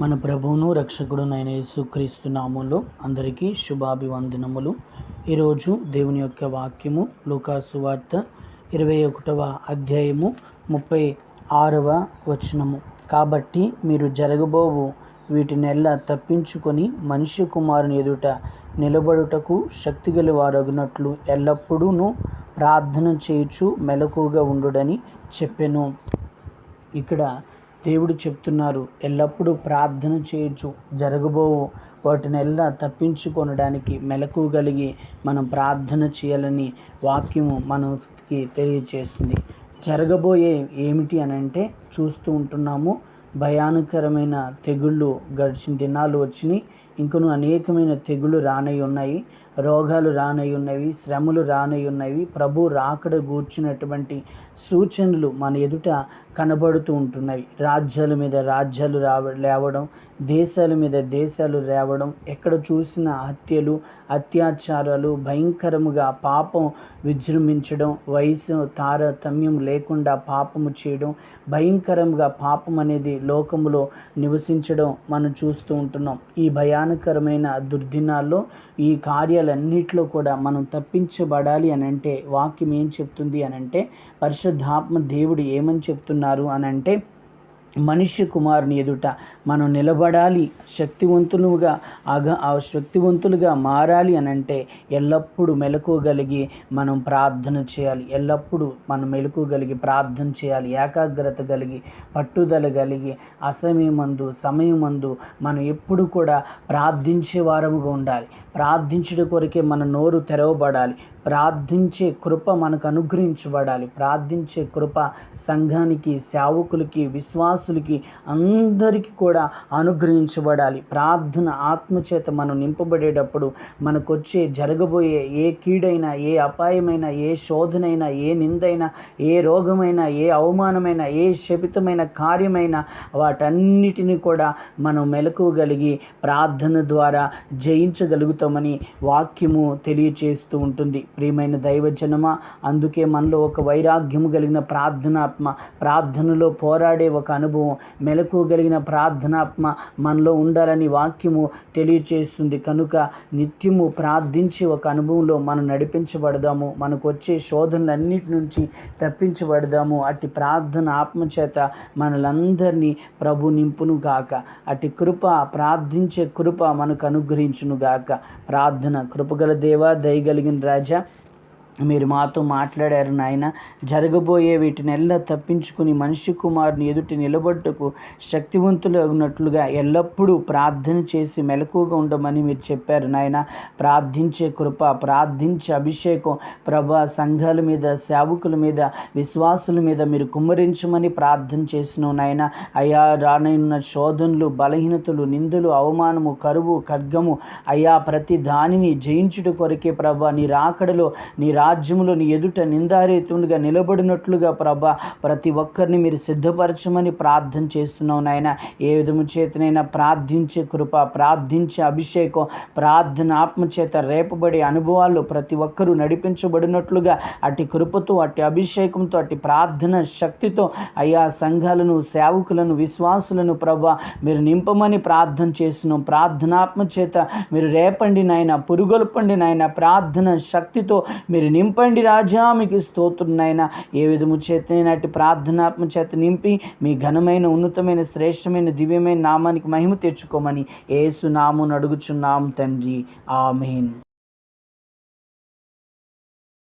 మన ప్రభువును రక్షకుడునైన యేసుక్రీస్తు నామములో అందరికీ శుభాభివందనములు. ఈరోజు దేవుని యొక్క వాక్యము లూకాసు వార్త 21వ అధ్యాయము 36వ వచనము. కాబట్టి మీరు జరగబోవు వీటినెల్లా తప్పించుకొని మనిషి కుమారుని ఎదుట నిలబడుటకు శక్తిగల వారగునట్లు ఎల్లప్పుడూ ప్రార్థన చేయుచు మెలకువగా ఉండుడని చెప్పెను. ఇక్కడ దేవుడు చెప్తున్నారు, ఎల్లప్పుడూ ప్రార్థన చేయొచ్చు, జరగబోవు వాటినెల్లా తప్పించుకొనడానికి మెలకువగలిగి మనం ప్రార్థన చేయాలని వాక్యము మనకి తెలియచేస్తుంది. జరగబోయే ఏమిటి అని అంటే చూస్తూ ఉంటున్నాము, భయానకరమైన తెగుళ్ళు గడిచిన దినాలు వచ్చినాయి. ఇంకను అనేకమైన తెగుళ్ళు రానై ఉన్నాయి, రోగాలు రానై ఉన్నవి, శ్రమలు రానై ఉన్నవి. ప్రభు రాకడ గూర్చినటువంటి సూచనలు మన ఎదుట కనబడుతూ ఉంటున్నాయి. రాజ్యాల మీద రాజ్యాలు లేవడం, దేశాల మీద దేశాలు లేవడం, ఎక్కడ చూసిన హత్యలు, అత్యాచారాలు, భయంకరముగా పాపం విజృంభించడం, వయసు తారతమ్యం లేకుండా పాపము చేయడం, భయంకరంగా పాపం అనేది లోకములో నివసించడం మనం చూస్తూ ఉంటున్నాం. ఈ భయానకరమైన దుర్దినాల్లో ఈ కార్యాలన్నిటిలో కూడా మనం తప్పించబడాలి అని అంటే వాక్యం ఏం చెప్తుంది అని అంటే, పరిశుద్ధాత్మ దేవుడు ఏమని చెప్తున్నారు అని అంటే, మనిషి కుమారుని ఎదుట మనం నిలబడాలి, శక్తివంతులుగా మారాలి అని అంటే ఎల్లప్పుడూ మెలకువగలిగి మనం ప్రార్థన చేయాలి. ఎల్లప్పుడూ మనం మెలకువగలిగి ప్రార్థన చేయాలి. ఏకాగ్రత కలిగి, పట్టుదల కలిగి, సమయమందు మనం ఎప్పుడు కూడా ప్రార్థించే వారముగా ఉండాలి. ప్రార్థించడం కొరకే మన నోరు తెరవబడాలి. ప్రార్థించే కృప మనకు అనుగ్రహించబడాలి. ప్రార్థించే కృప సంఘానికి, సేవకులకి, విశ్వాసులకి అందరికీ కూడా అనుగ్రహించబడాలి. ప్రార్థన ఆత్మచేత మనం నింపబడేటప్పుడు మనకొచ్చే జరగబోయే ఏ కీడైనా, ఏ అపాయమైనా, ఏ శోధనైనా, ఏ నిందైనా, ఏ రోగమైనా, ఏ అవమానమైనా, ఏ శపితమైన కార్యమైనా వాటన్నిటిని కూడా మనం మెలకువగలిగి ప్రార్థన ద్వారా జయించగలుగుతామని వాక్యము తెలియచేస్తూ ఉంటుంది. ప్రియమైన దైవజనమా, అందుకే మనలో ఒక వైరాగ్యము కలిగిన ప్రార్థనాత్మ, ప్రార్థనలో పోరాడే ఒక అనుభవం, మెలకువగలిగిన ప్రార్థనాత్మ మనలో ఉండాలని వాక్యము తెలియచేస్తుంది. కనుక నిత్యము ప్రార్థించే ఒక అనుభవంలో మనం నడిపించబడదాము. మనకు వచ్చే శోధనలన్నిటి నుంచి తప్పించబడదాము. అట్టి ప్రార్థన ఆత్మచేత మనలందరినీ ప్రభు నింపును గాక. అట్టి కృప, ప్రార్థించే కృప మనకు అనుగ్రహించును గాక. ప్రార్థన. కృపగల దేవా, దయగలిగిన రాజా, మీరు మాతో మాట్లాడారు నాయన. జరగబోయే వీటినెల్లా తప్పించుకుని మనిషి కుమారుని ఎదుటి నిలబడ్డకు శక్తివంతులగునట్లుగా ఎల్లప్పుడూ ప్రార్థన చేసి మెలకువగా ఉండమని మీరు చెప్పారు నాయన. ప్రార్థించే కృప, ప్రార్థించే అభిషేకం ప్రభా సంఘాల మీద, సేవకుల మీద, విశ్వాసుల మీద మీరు కుమ్మరించమని ప్రార్థన చేసినావు నాయన. అయ్యా, రానున్న శోధనలు, బలహీనతలు, నిందలు, అవమానము, కరువు, ఖడ్గము, అయ్యా ప్రతి దానిని జయించుట కొరకే ప్రభా నీ రాకడలో, నీ రాజ్యములో నీ ఎదుట నిందారేతునిగా నిలబడినట్లుగా ప్రభా ప్రతి ఒక్కరిని మీరు సిద్ధపరచమని ప్రార్థన చేస్తున్నావు నాయన. ఏ విధము చేతనైనా ప్రార్థించే కృప, ప్రార్థించే అభిషేకం, ప్రార్థన ఆత్మచేత రేపబడే అనుభవాల్లో ప్రతి ఒక్కరూ నడిపించబడినట్లుగా అట్టి కృపతో, అట్టి అభిషేకంతో, అట్టి ప్రార్థన శక్తితో అయ్యా సంఘాలను, సేవకులను, విశ్వాసులను ప్రభా మీరు నింపమని ప్రార్థన చేస్తున్నాం. ప్రార్థనాత్మచేత మీరు రేపండి నాయన, పురుగొల్పండి నాయన. ప్రార్థన శక్తితో మీరు నింపండి రాజా, మీకు స్తోత్రం నాయన. ఏ విధము చేతనైనా అట్టి ప్రార్థనాత్మ చేత నింపి మీ ఘనమైన, ఉన్నతమైన, శ్రేష్టమైన, దివ్యమైన నామానికి మహిమ తెచ్చుకోమని యేసు నామమున అడుగుచున్నాం తండ్రి. ఆమేన్.